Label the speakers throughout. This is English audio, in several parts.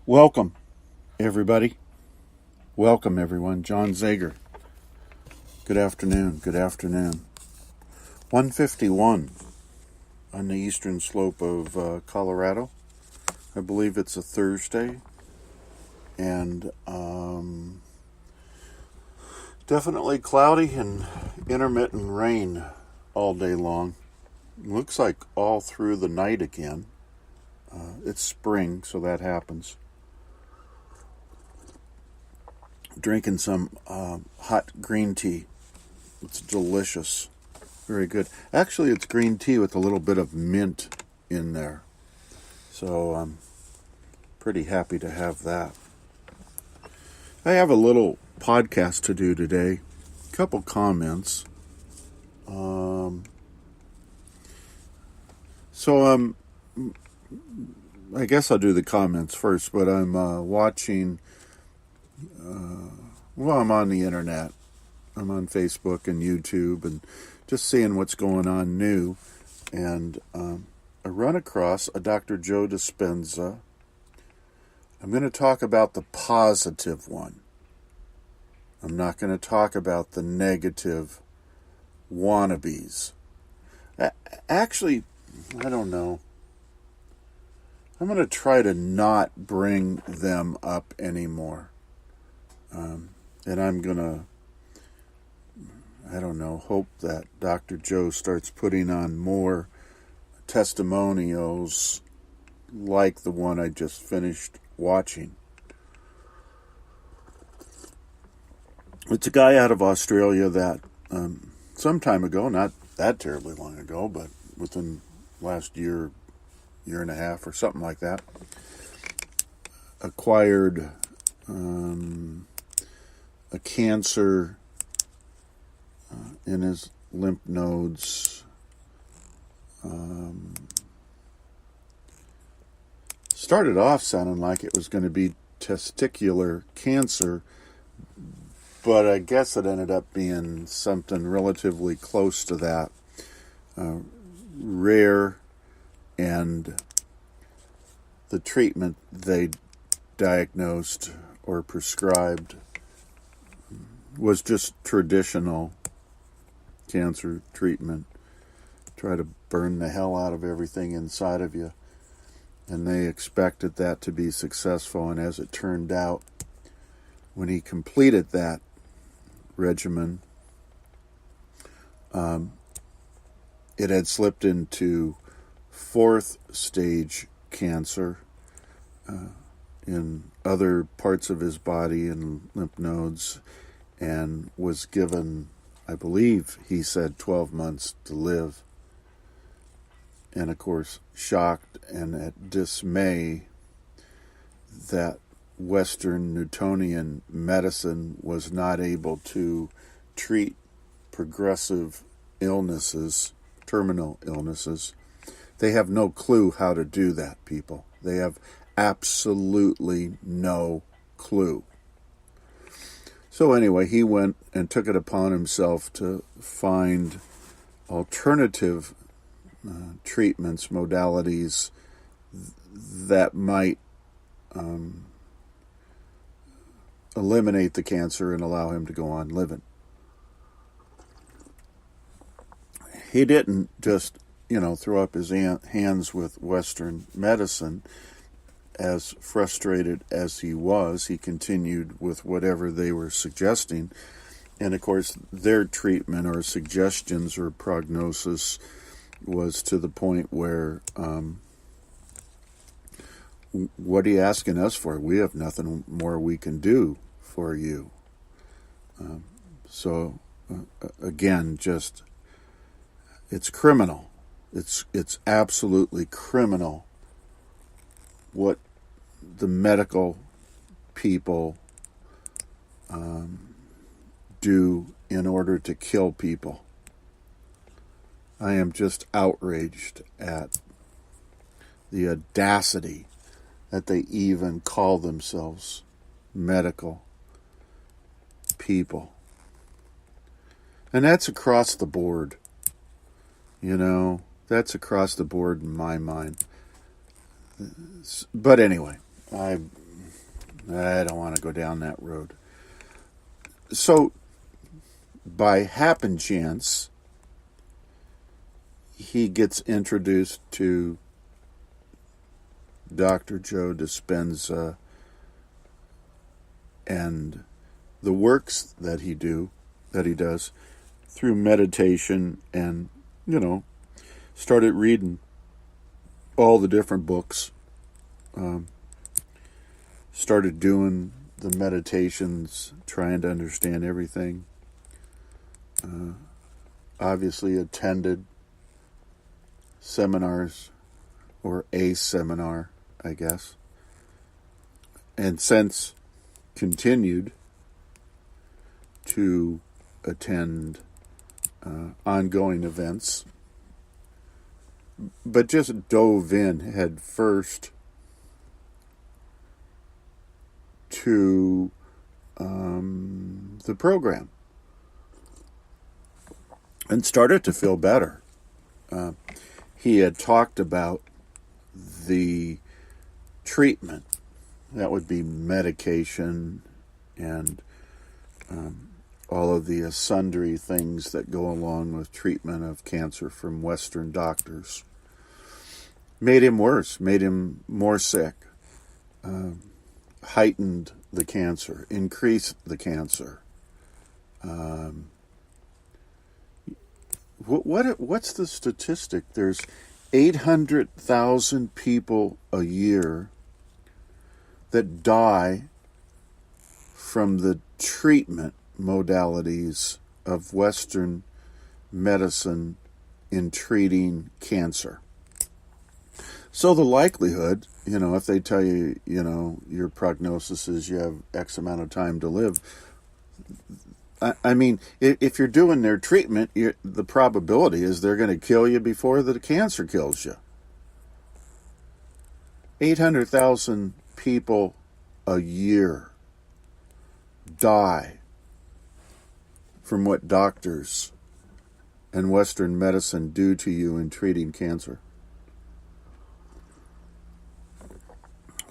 Speaker 1: Welcome, everybody. Welcome, everyone. John Zegar. Good afternoon. Good afternoon. 1:51 on the eastern slope of Colorado. I believe it's a Thursday. And definitely cloudy and intermittent rain all day long. Looks like all through the night again. It's spring, so that happens. Drinking some hot green tea. It's delicious. Very good. Actually, it's green tea with a little bit of mint in there. So I'm pretty happy to have that. I have a little podcast to do today. A couple comments. I guess I'll do the comments first, but I'm watching... I'm on the internet. I'm on Facebook and YouTube and just seeing what's going on new. And I run across a Dr. JoeDispenza. I'm going to talk about the positive one. I'm not going to talk about the negative wannabes. Actually, I don't know. I'm going to try to not bring them up anymore. And I'm going to, hope that Dr. Joe starts putting on more testimonials like the one I just finished watching. It's a guy out of Australia that some time ago, not that terribly long ago, but within last year and a half or something like that, acquired a cancer in his lymph nodes. Started off sounding like it was going to be testicular cancer, but I guess it ended up being something relatively close to that. Rare, and the treatment they diagnosed or prescribed was just traditional cancer treatment. Try to burn the hell out of everything inside of you. And they expected that to be successful. And as it turned out, when he completed that regimen, it had slipped into fourth stage cancer in other parts of his body and lymph nodes, and was given, I believe he said, 12 months to live. And of course, shocked and at dismay that Western Newtonian medicine was not able to treat progressive illnesses, terminal illnesses. They have no clue how to do that, people. They have absolutely no clue. So anyway, he went and took it upon himself to find alternative treatments, modalities that might eliminate the cancer and allow him to go on living. He didn't just, throw up his hands with Western medicine. As frustrated as he was, he continued with whatever they were suggesting. And of course, their treatment or suggestions or prognosis was to the point where, what are you asking us for? We have nothing more we can do for you. Again, just, it's criminal. It's absolutely criminal what the medical people do in order to kill people. I am just outraged at the audacity that they even call themselves medical people. And that's across the board. That's across the board in my mind. But anyway, I don't want to go down that road. So, by happen chance, he gets introduced to Dr. JoeDispenza and the works that he does through meditation, and started reading all the different books. Started doing the meditations, trying to understand everything. Obviously attended seminars, or a seminar, I guess. And since continued to attend ongoing events, but just dove in head first to the program and started to feel better. He had talked about the treatment. That would be medication and all of the sundry things that go along with treatment of cancer from Western doctors. Made him worse, made him more sick, heightened the cancer, increased the cancer. What's the statistic? There's 800,000 people a year that die from the treatment modalities of Western medicine in treating cancer. So the likelihood, if they tell you, your prognosis is you have X amount of time to live, I mean, if you're doing their treatment, the probability is they're going to kill you before the cancer kills you. 800,000 people a year die from what doctors and Western medicine do to you in treating cancer.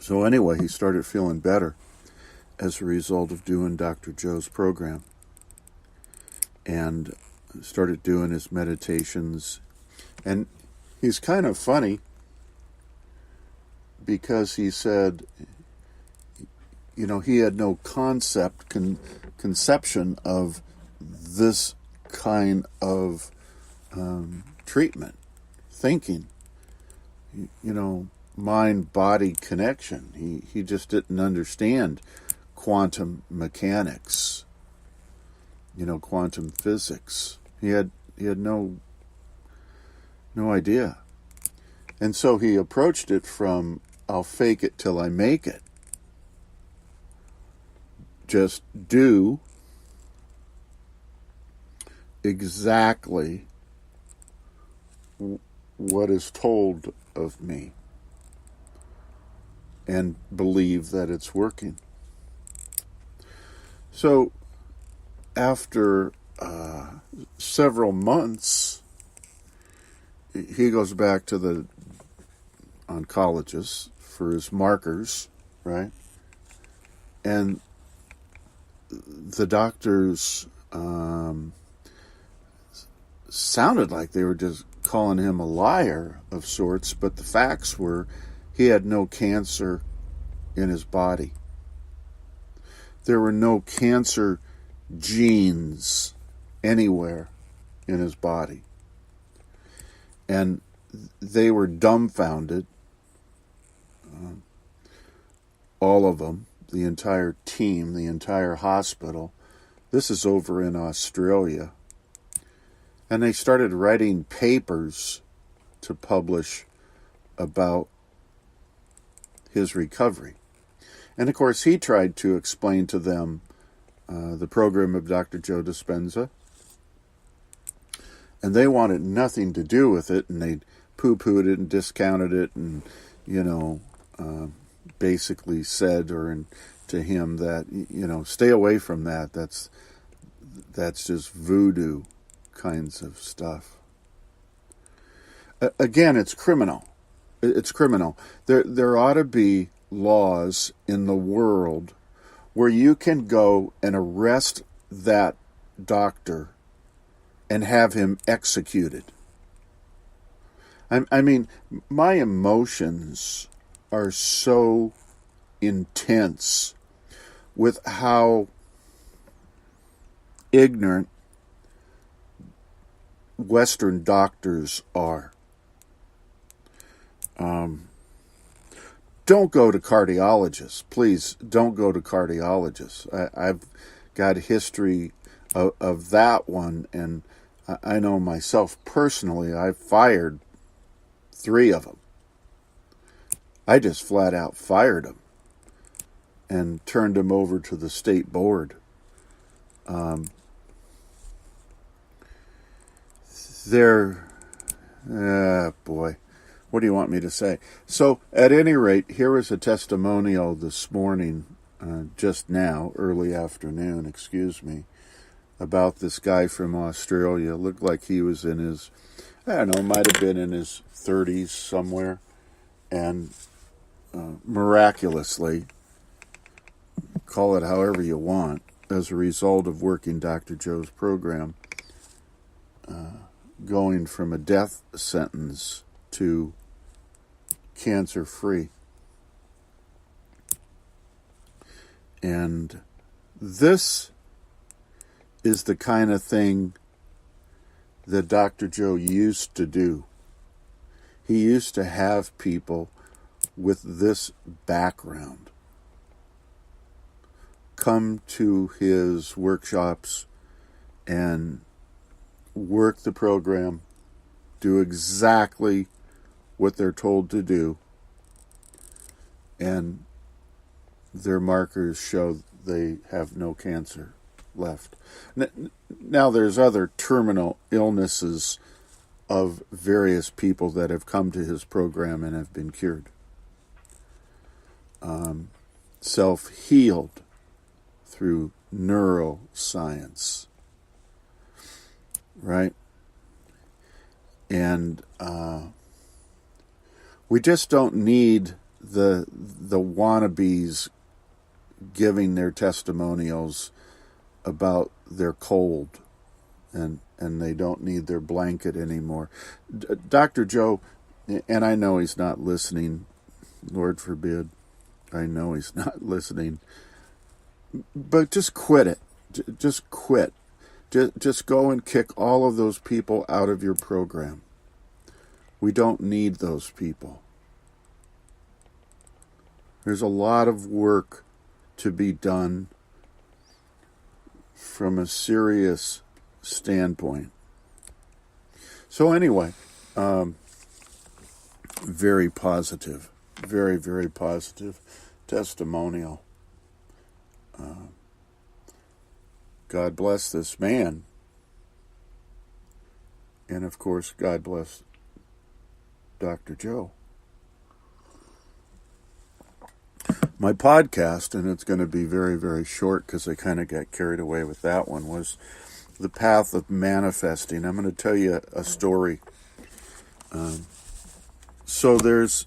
Speaker 1: So anyway, he started feeling better as a result of doing Dr. Joe's program, and started doing his meditations. And he's kind of funny because he said, he had no conception of this kind of treatment, thinking, mind-body connection. He just didn't understand quantum mechanics, quantum physics. He had no idea. And so he approached it from, I'll fake it till I make it. Just do exactly what is told of me and believe that it's working. So after several months, he goes back to the oncologist for his markers, right? And the doctors sounded like they were just calling him a liar of sorts, but the facts were he had no cancer in his body. There were no cancer genes anywhere in his body. And they were dumbfounded, all of them, the entire team, the entire hospital. This is over in Australia. And they started writing papers to publish about his recovery. And of course, he tried to explain to them the program of Dr. JoeDispenza. And they wanted nothing to do with it, and they poo-pooed it and discounted it, and, basically said to him that, stay away from that. That's just voodoo kinds of stuff. Again, it's criminal. It's criminal. There ought to be laws in the world where you can go and arrest that doctor and have him executed. I mean, my emotions are so intense with how ignorant Western doctors are. Don't go to cardiologists. Please don't go to cardiologists. I've got a history of that one, and I know myself personally, I fired 3 of them. I just flat out fired them and turned them over to the state board. Boy, what do you want me to say? So, at any rate, here is a testimonial this morning, just now, early afternoon, about this guy from Australia. Looked like he was in his, I don't know, might have been in his 30s somewhere, and miraculously, call it however you want, as a result of working Dr. Joe's program, going from a death sentence to cancer-free. And this is the kind of thing that Dr. Joe used to do. He used to have people with this background come to his workshops and work the program, do exactly what they're told to do, and their markers show they have no cancer left. Now there's other terminal illnesses of various people that have come to his program and have been cured. Self-healed through neuroscience, right? And we just don't need the wannabes giving their testimonials about their cold, and they don't need their blanket anymore. Dr. Joe, and I know he's not listening, Lord forbid, I know he's not listening, but just quit it. Just quit. Just go and kick all of those people out of your program. We don't need those people. There's a lot of work to be done from a serious standpoint. So anyway, very positive, very, very positive testimonial. God bless this man. And of course, God bless Dr. Joe. My podcast, and it's going to be very, very short because I kind of got carried away with that one, was The Path of Manifesting. I'm going to tell you a story. So there's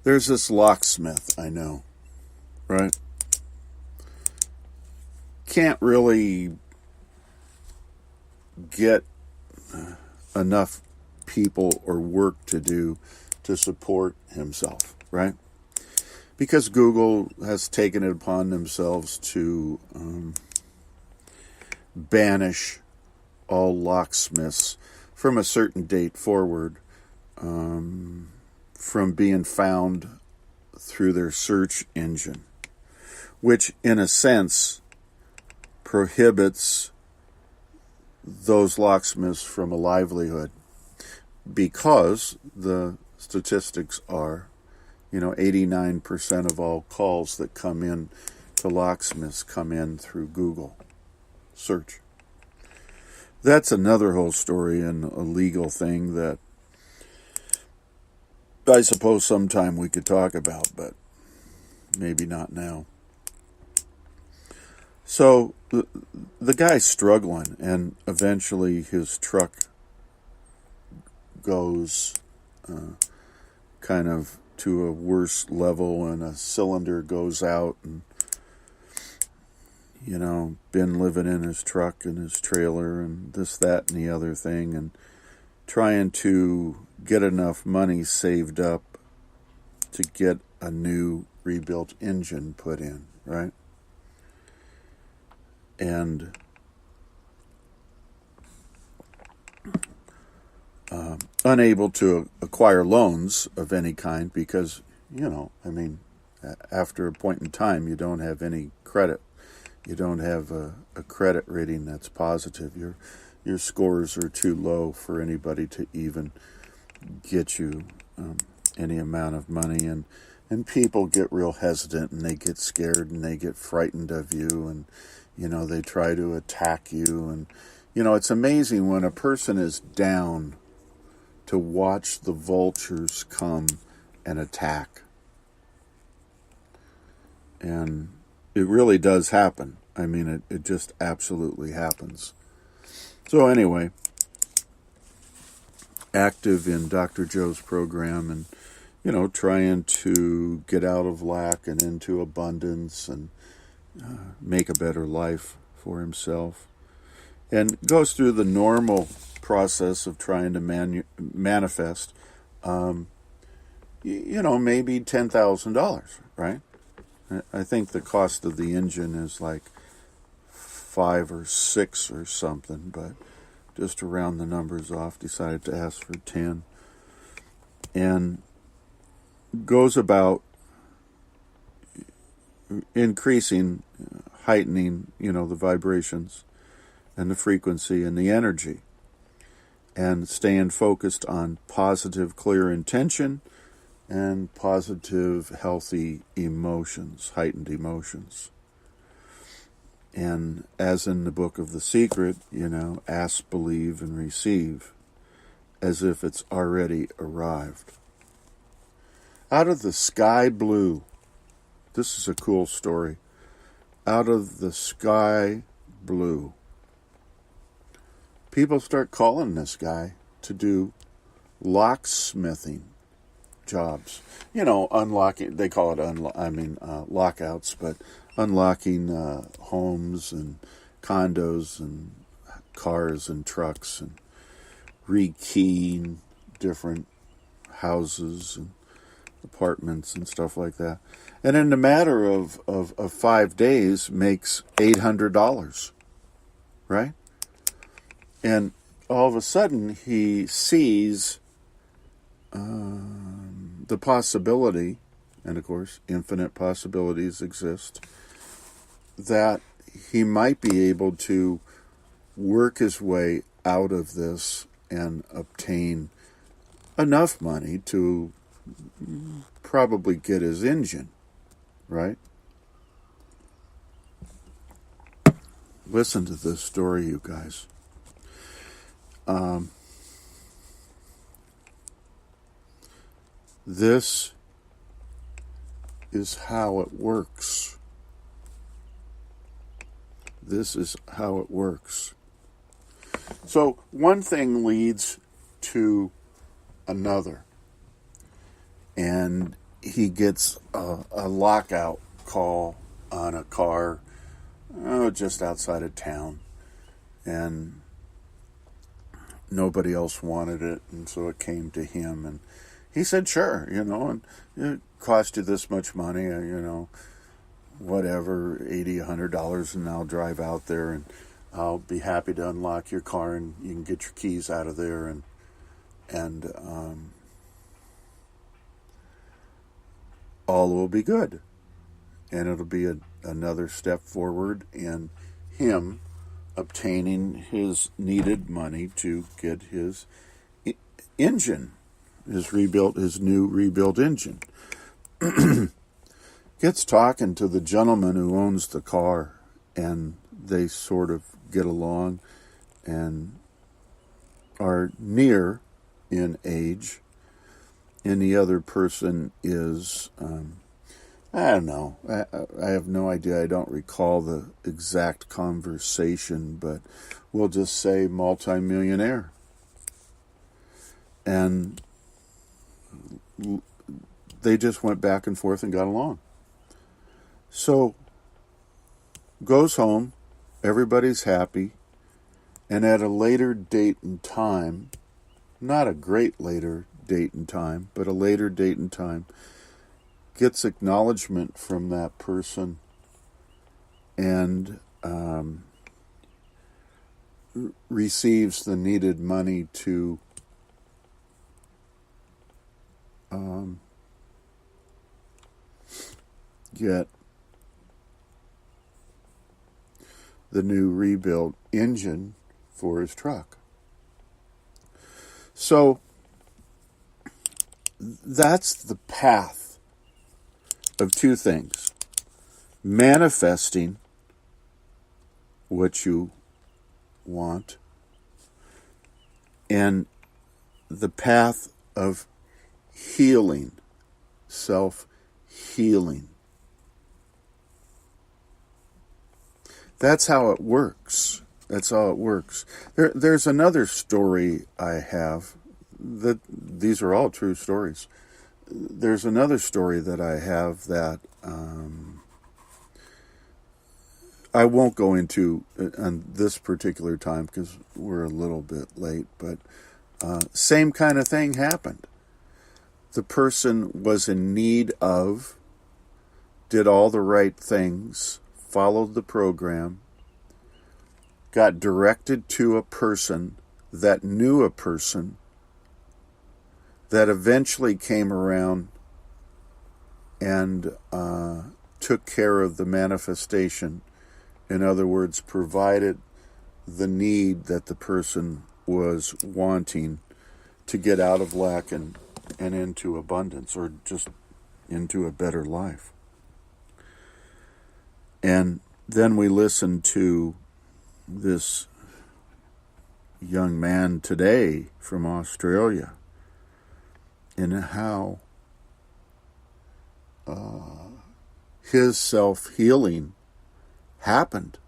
Speaker 1: this locksmith I know, right? Can't really get enough people or work to do to support himself, right? Because Google has taken it upon themselves to banish all locksmiths from a certain date forward from being found through their search engine, which in a sense prohibits those locksmiths from a livelihood, because the statistics are, 89% of all calls that come in to locksmiths come in through Google search. That's another whole story and a legal thing that I suppose sometime we could talk about, but maybe not now. So the guy's struggling, and eventually his truck goes kind of to a worse level, and a cylinder goes out, and been living in his truck and his trailer and this, that, and the other thing, and trying to get enough money saved up to get a new rebuilt engine put in, right? And unable to acquire loans of any kind because, after a point in time, you don't have any credit. You don't have a credit rating that's positive. Your scores are too low for anybody to even get you any amount of money. And people get real hesitant, and they get scared, and they get frightened of you, and, they try to attack you. And, it's amazing when a person is down to watch the vultures come and attack. And it really does happen. I mean, it just absolutely happens. So anyway, active in Dr. Joe's program, and, trying to get out of lack and into abundance, and make a better life for himself. And goes through the normal process of trying to manifest, maybe $10,000, right? I think the cost of the engine is like 5 or 6 or something, but just to round the numbers off, decided to ask for 10. And goes about increasing, heightening, the vibrations and the frequency and the energy, and staying focused on positive, clear intention and positive, healthy emotions, heightened emotions. And as in the book of The Secret, ask, believe, and receive, as if it's already arrived. Out of the sky blue, this is a cool story. Out of the sky blue, people start calling this guy to do locksmithing jobs. Unlocking, they call it, lockouts, but unlocking homes and condos and cars and trucks, and rekeying different houses and apartments and stuff like that. And in a matter of 5 days, makes $800, right? And all of a sudden, he sees the possibility, and of course, infinite possibilities exist, that he might be able to work his way out of this and obtain enough money to probably get his engine, right? Listen to this story, you guys. This is how it works. This is how it works. So one thing leads to another. And he gets a lockout call on a car just outside of town. And nobody else wanted it, and so it came to him. And he said, sure, and it cost you this much money, whatever, $80, $100, and I'll drive out there, and I'll be happy to unlock your car, and you can get your keys out of there, and all will be good. And it'll be another step forward in him obtaining his needed money to get his engine, his new rebuilt engine. Gets talking to the gentleman who owns the car, and they sort of get along and are near in age. And the other person is, I don't know. I have no idea. I don't recall the exact conversation, but we'll just say multimillionaire. And they just went back and forth and got along. So, goes home, everybody's happy, and at a later date and time, not a great later date and time, but a later date and time, gets acknowledgement from that person and receives the needed money to get the new rebuilt engine for his truck. So that's the path of two things: manifesting what you want, and the path of healing, self-healing. That's how it works. That's how it works. There's another story I have. These are all true stories. There's another story that I have that I won't go into on this particular time because we're a little bit late, but same kind of thing happened. The person was in need of, did all the right things, followed the program, got directed to a person that knew a person that eventually came around and took care of the manifestation. In other words, provided the need that the person was wanting to get out of lack and into abundance, or just into a better life. And then we listened to this young man today from Australia and how his self-healing happened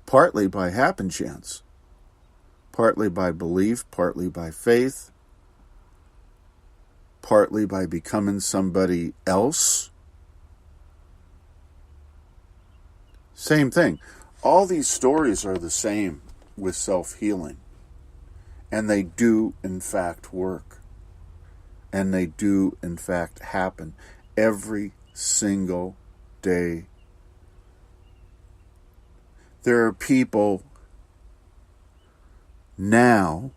Speaker 1: partly by happen chance, partly by belief, partly by faith, partly by becoming somebody else. Same thing. All these stories are the same with self-healing. And they do, in fact, work. And they do, in fact, happen every single day. There are people now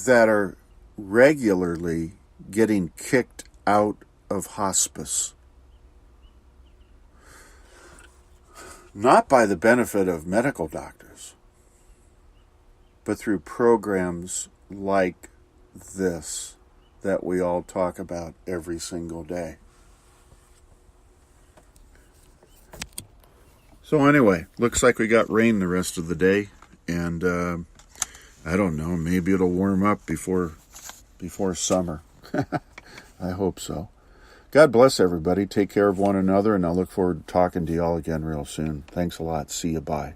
Speaker 1: that are regularly getting kicked out of hospice. Not by the benefit of medical doctors, but through programs like this that we all talk about every single day. So anyway, looks like we got rain the rest of the day, and I don't know, maybe it'll warm up before summer. I hope so. God bless everybody. Take care of one another, and I look forward to talking to y'all again real soon. Thanks a lot. See you. Bye.